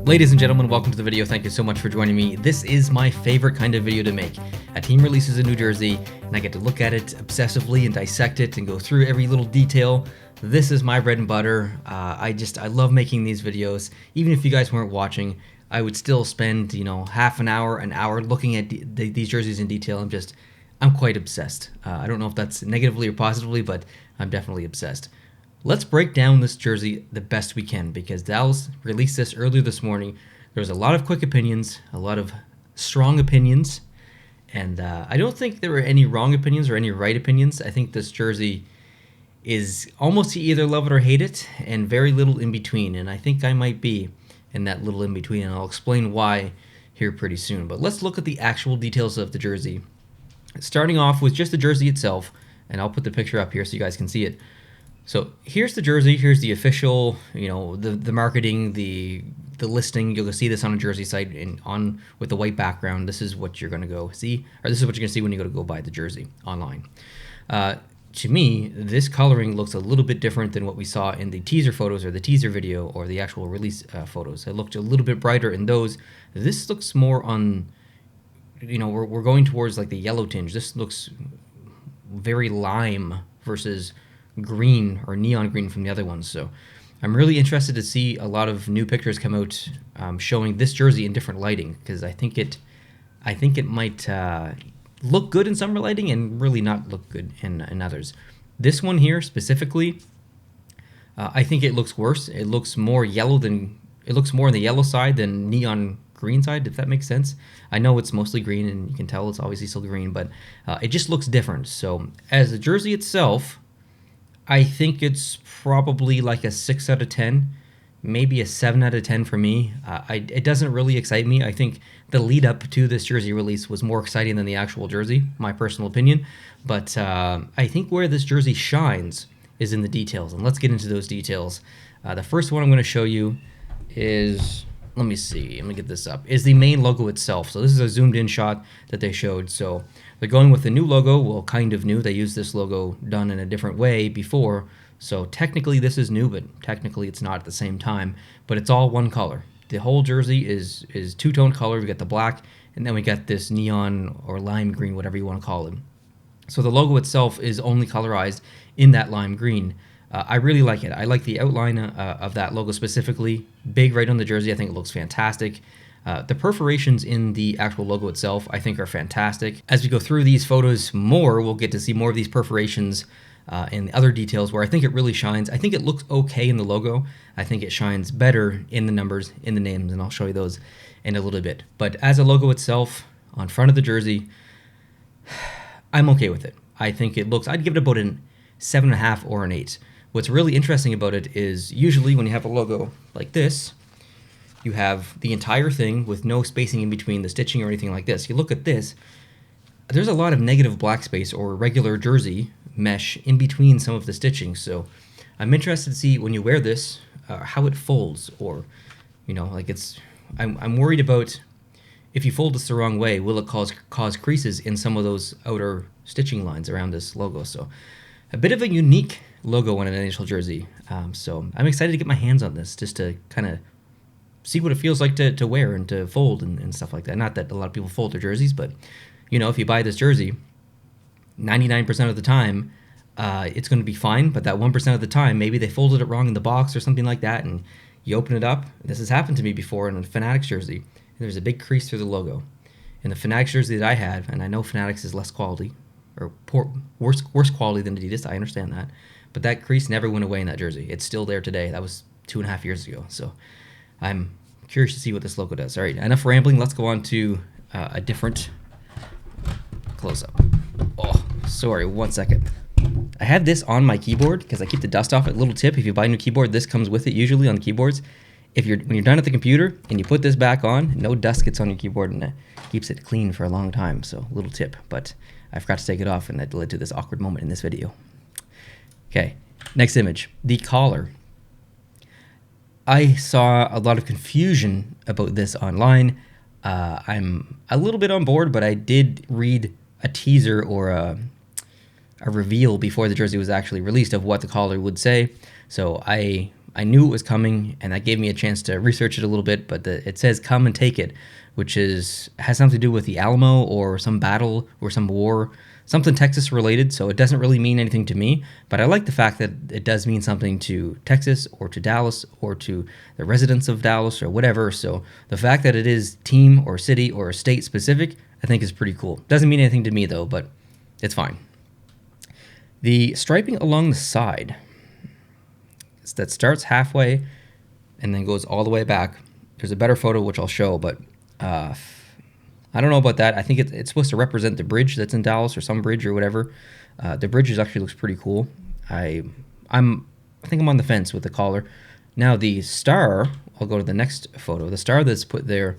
Ladies and gentlemen, welcome to the video. Thank you so much for joining me. This is my favorite kind of video to make. A team releases a new jersey, and I get to look at it obsessively and dissect it and go through every little detail. This is my bread and butter. I love making these videos. Even if you guys weren't watching, I would still spend, half an hour looking at these jerseys in detail. I'm quite obsessed. I don't know if that's negatively or positively, but I'm definitely obsessed. Let's break down this jersey the best we can, because Dallas released this earlier this morning. There was a lot of quick opinions, a lot of strong opinions, and I don't think there were any wrong opinions or any right opinions. I think this jersey is almost you either love it or hate it, and very little in between, and I think I might be in that little in between, and I'll explain why here pretty soon. But let's look at the actual details of the jersey. Starting off with just the jersey itself, and I'll put the picture up here so you guys can see it. So here's the jersey, here's the official, the marketing, the listing. You'll see this on a jersey site with the white background. This is what you're going to go see, or this is what you're going to see when you go buy the jersey online. To me, this coloring looks a little bit different than what we saw in the teaser photos or the teaser video or the actual release photos. It looked a little bit brighter in those. This looks more on, we're going towards like the yellow tinge. This looks very lime versus green or neon green from the other ones. So I'm really interested to see a lot of new pictures come out showing this jersey in different lighting, because I think it might look good in some lighting and really not look good in others. This one here specifically, I think it looks worse. It looks more yellow on the yellow side than neon green side, if that makes sense. I know it's mostly green and you can tell it's obviously still green, but it just looks different. So as the jersey itself, I think it's probably like a 6 out of 10, maybe a 7 out of 10 for me. It doesn't really excite me. I think the lead up to this jersey release was more exciting than the actual jersey, my personal opinion. But I think where this jersey shines is in the details, and let's get into those details. The first one I'm going to show you is, let me get this up, is the main logo itself. So this is a zoomed in shot that they showed. So they're going with the new logo. Well, kind of new. They used this logo done in a different way before. So technically this is new, but technically it's not at the same time. But it's all one color. The whole jersey is two-tone color. We got the black, and then we got this neon or lime green, whatever you want to call it. So the logo itself is only colorized in that lime green. I really like it. I like the outline of that logo specifically. Big right on the jersey. I think it looks fantastic. The perforations in the actual logo itself, I think, are fantastic. As we go through these photos more, we'll get to see more of these perforations and other details where I think it really shines. I think it looks okay in the logo. I think it shines better in the numbers, in the names, and I'll show you those in a little bit. But as a logo itself, on front of the jersey, I'm okay with it. I think it looks, I'd give it about an 7.5 or an 8. What's really interesting about it is usually when you have a logo like this, you have the entire thing with no spacing in between the stitching or anything like this. You look at this, there's a lot of negative black space or regular jersey mesh in between some of the stitching. So I'm interested to see when you wear this, how it folds, or, I'm worried about if you fold this the wrong way, will it cause creases in some of those outer stitching lines around this logo? So a bit of a unique logo on an NHL jersey. So I'm excited to get my hands on this just to kind of see what it feels like to wear and to fold and stuff like that. Not that a lot of people fold their jerseys, but if you buy this jersey, 99% of the time, it's going to be fine. But that 1% of the time, maybe they folded it wrong in the box or something like that, and you open it up. This has happened to me before in a Fanatics jersey. And there's a big crease through the logo. In the Fanatics jersey that I had, and I know Fanatics is less quality, or worse quality than Adidas, I understand that. But that crease never went away in that jersey. It's still there today. That was 2.5 years ago. So I'm curious to see what this logo does. All right, enough rambling. Let's go on to a different close-up. Oh, sorry, 1 second. I have this on my keyboard because I keep the dust off it. Little tip, if you buy a new keyboard, this comes with it usually on keyboards. When you're done at the computer and you put this back on, no dust gets on your keyboard, and it keeps it clean for a long time. So little tip, but I forgot to take it off, and that led to this awkward moment in this video. Okay, next image, the collar. I saw a lot of confusion about this online. I'm a little bit on board, but I did read a teaser or a reveal before the jersey was actually released of what the collar would say. So I I knew it was coming, and that gave me a chance to research it a little bit. But it says "Come and Take It," which has something to do with the Alamo or some battle or some war, something Texas related. So it doesn't really mean anything to me, but I like the fact that it does mean something to Texas or to Dallas or to the residents of Dallas or whatever. So the fact that it is team or city or state specific, I think is pretty cool. Doesn't mean anything to me though, but it's fine. The striping along the side that starts halfway and then goes all the way back. There's a better photo which I'll show, but I don't know about that. I think it's supposed to represent the bridge that's in Dallas or some bridge or whatever. The bridge actually looks pretty cool. I think I'm on the fence with the collar. Now the star, I'll go to the next photo. The star that's put there,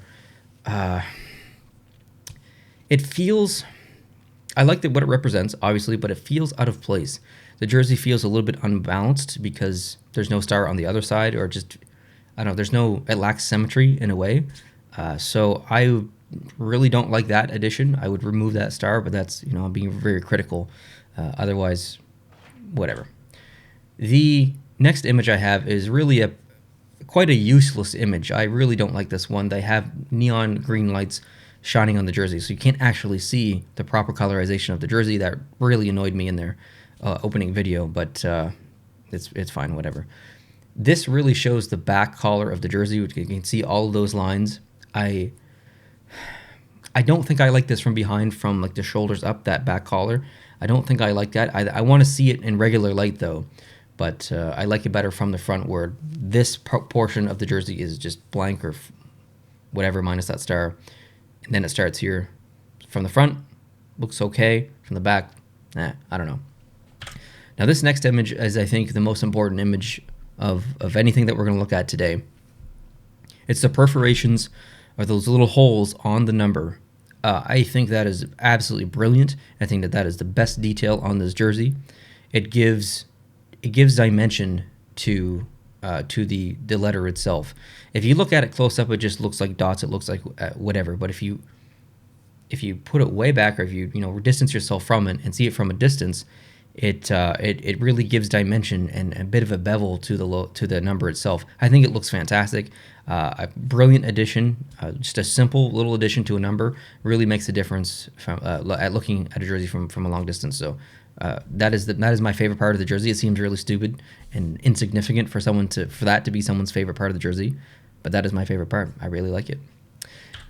it feels, I like what it represents, obviously, but it feels out of place. The jersey feels a little bit unbalanced because there's no star on the other side, or just, I don't know, it lacks symmetry in a way. So I really don't like that addition. I would remove that star, but that's, I'm being very critical. Otherwise, whatever. The next image I have is really quite a useless image. I really don't like this one. They have neon green lights shining on the jersey, so you can't actually see the proper colorization of the jersey. That really annoyed me in their opening video, but it's fine, whatever. This really shows the back collar of the jersey, which you can see all of those lines. I don't think I like this from behind, from like the shoulders up, that back collar. I don't think I like that. I want to see it in regular light though, but I like it better from the front, where this portion of the jersey is just blank or whatever minus that star, and then it starts here. From the front, looks okay. From the back, I don't know. Now this next image is, I think, the most important image of anything that we're going to look at today. It's the perforations, or those little holes on the number. I think that is absolutely brilliant. I think that is the best detail on this jersey. It gives dimension to the letter itself. If you look at it close up, it just looks like dots. It looks like whatever. But if you put it way back, or if you distance yourself from it and see it from a distance, it really gives dimension and a bit of a bevel to the number itself. I think it looks fantastic. A brilliant addition, just a simple little addition to a number really makes a difference at looking at a jersey from a long distance. So that is my favorite part of the jersey. It seems really stupid and insignificant for that to be someone's favorite part of the jersey, but that is my favorite part. I really like it.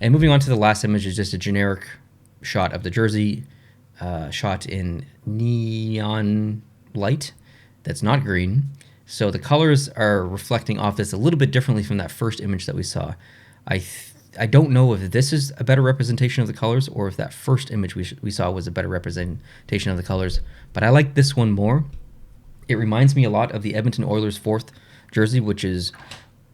And moving on to the last image is just a generic shot of the jersey, shot in neon light that's not green. So the colors are reflecting off this a little bit differently from that first image that we saw. I don't know if this is a better representation of the colors, or if that first image we saw was a better representation of the colors, but I like this one more. It reminds me a lot of the Edmonton Oilers' fourth jersey, which is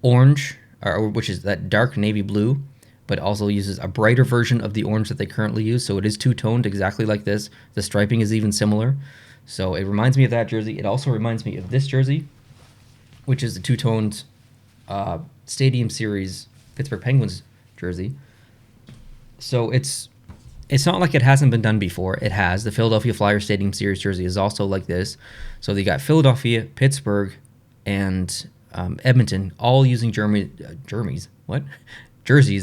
orange, or which is that dark navy blue, but also uses a brighter version of the orange that they currently use. So it is two-toned, exactly like this. The striping is even similar. So it reminds me of that jersey. It also reminds me of this jersey, which is the two-toned Stadium Series Pittsburgh Penguins jersey. So it's not like it hasn't been done before. It has. The Philadelphia Flyers Stadium Series jersey is also like this. So they got Philadelphia, Pittsburgh, and Edmonton all using jerseys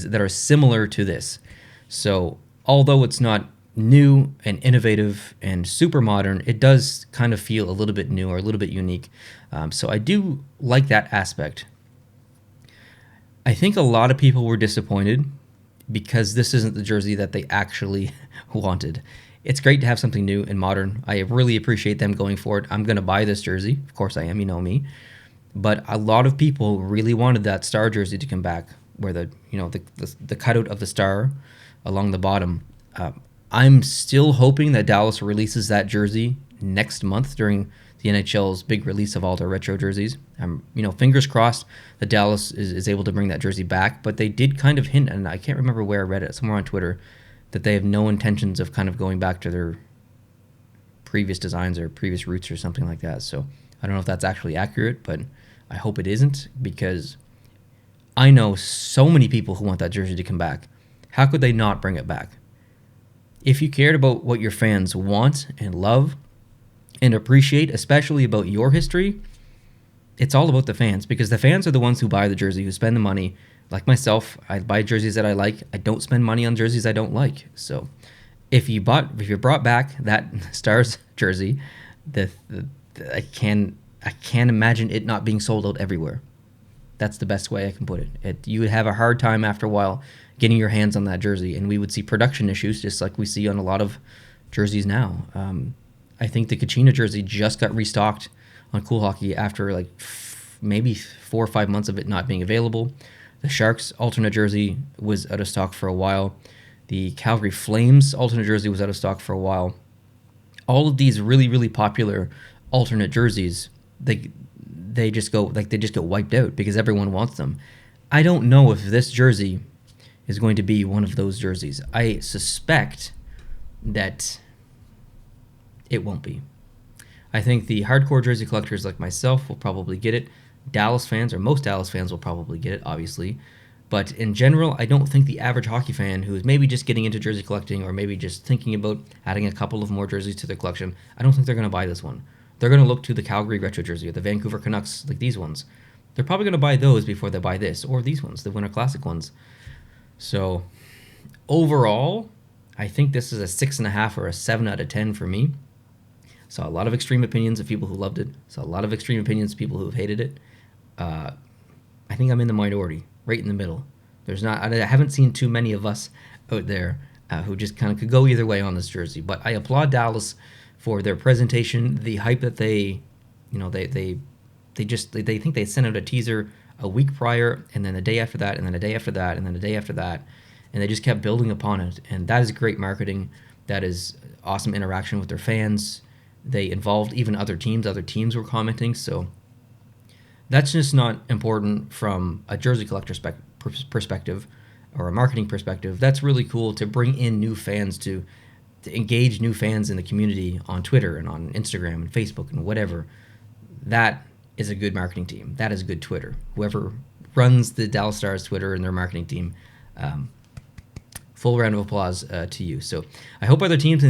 that are similar to this. So although it's not new and innovative and super modern, it does kind of feel a little bit new or a little bit unique. So I do like that aspect. I think a lot of people were disappointed because this isn't the jersey that they actually wanted. It's great to have something new and modern. I really appreciate them going for it. I'm going to buy this jersey. Of course I am, you know me. But a lot of people really wanted that star jersey to come back, where the cutout of the star along the bottom. I'm still hoping that Dallas releases that jersey next month during the NHL's big release of all their retro jerseys. Fingers crossed that Dallas is able to bring that jersey back, but they did kind of hint, and I can't remember where I read it, somewhere on Twitter, that they have no intentions of kind of going back to their previous designs or previous roots or something like that. So I don't know if that's actually accurate, but I hope it isn't, because I know so many people who want that jersey to come back. How could they not bring it back? If you cared about what your fans want and love and appreciate, especially about your history, it's all about the fans, because the fans are the ones who buy the jersey, who spend the money. Like myself, I buy jerseys that I like. I don't spend money on jerseys I don't like. So if you brought back that Stars jersey, I can't imagine it not being sold out everywhere. That's the best way I can put it. You would have a hard time after a while getting your hands on that jersey, and we would see production issues just like we see on a lot of jerseys now. I think the Kachina jersey just got restocked on Cool Hockey after like maybe 4 or 5 months of it not being available. The Sharks alternate jersey was out of stock for a while. The Calgary Flames alternate jersey was out of stock for a while. All of these really, really popular alternate jerseys, they just get wiped out because everyone wants them. I don't know if this jersey is going to be one of those jerseys. I suspect that it won't be. I think the hardcore jersey collectors like myself will probably get it. Dallas fans, or most Dallas fans, will probably get it, obviously. But in general, I don't think the average hockey fan who is maybe just getting into jersey collecting, or maybe just thinking about adding a couple of more jerseys to their collection, I don't think they're going to buy this one. They're going to look to the Calgary retro jersey or the Vancouver Canucks, like these ones. They're probably going to buy those before they buy this, or these ones, the Winter Classic ones. So overall, I think this is a 6.5 or a 7 out of 10 for me. Saw a lot of extreme opinions of people who loved it. Saw a lot of extreme opinions of people who have hated it. I think I'm in the minority, right in the middle. I haven't seen too many of us out there who just kind of could go either way on this jersey. But I applaud Dallas for their presentation, the hype that they think they sent out a teaser a week prior, and then the day after that, and then a day after that, and then a day after that, and they just kept building upon it. And that is great marketing. That is awesome interaction with their fans. They involved even other teams. Other teams were commenting, so that's just not important from a jersey collector perspective or a marketing perspective. That's really cool to bring in new fans, to engage new fans in the community on Twitter and on Instagram and Facebook and whatever. That is a good marketing team. That is good Twitter. Whoever runs the Dallas Stars Twitter and their marketing team, full round of applause to you. So I hope other teams in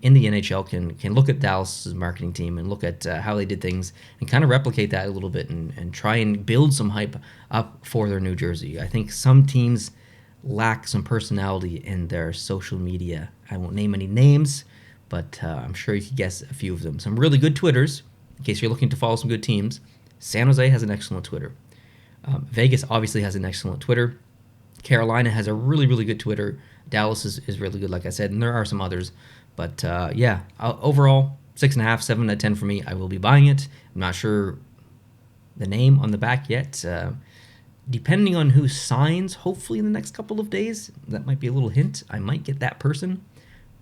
the NHL can look at Dallas's marketing team and look at how they did things and kind of replicate that a little bit and try and build some hype up for their new jersey. I think some teams lack some personality in their social media. I won't name any names, but I'm sure you could guess a few of them. Some really good Twitters, in case you're looking to follow some good teams. San Jose has an excellent Twitter. Vegas obviously has an excellent Twitter. Carolina has a really, really good Twitter. Dallas is really good, like I said, and there are some others. But overall, 6.5, 7 out of 10 for me. I will be buying it. I'm not sure the name on the back yet. Depending on who signs, hopefully in the next couple of days, that might be a little hint. I might get that person,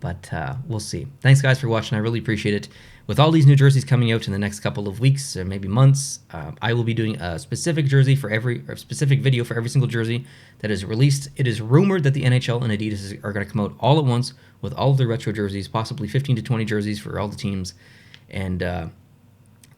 but we'll see. Thanks, guys, for watching. I really appreciate it. With all these new jerseys coming out in the next couple of weeks or maybe months, I will be doing a specific specific video for every single jersey that is released. It is rumored that the NHL and Adidas are going to come out all at once with all of their retro jerseys, possibly 15 to 20 jerseys for all the teams, and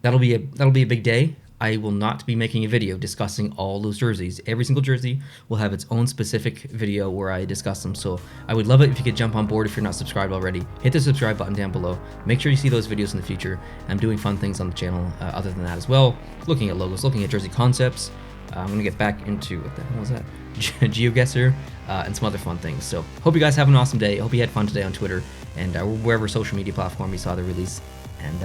that'll be a big day. I will not be making a video discussing all those jerseys. Every single jersey will have its own specific video where I discuss them. So I would love it if you could jump on board if you're not subscribed already. Hit the subscribe button down below. Make sure you see those videos in the future. I'm doing fun things on the channel other than that as well. Looking at logos, looking at jersey concepts. I'm going to get back into, what the hell was that? GeoGuessr and some other fun things. So hope you guys have an awesome day. Hope you had fun today on Twitter and wherever social media platform you saw the release. And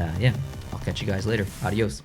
I'll catch you guys later. Adios.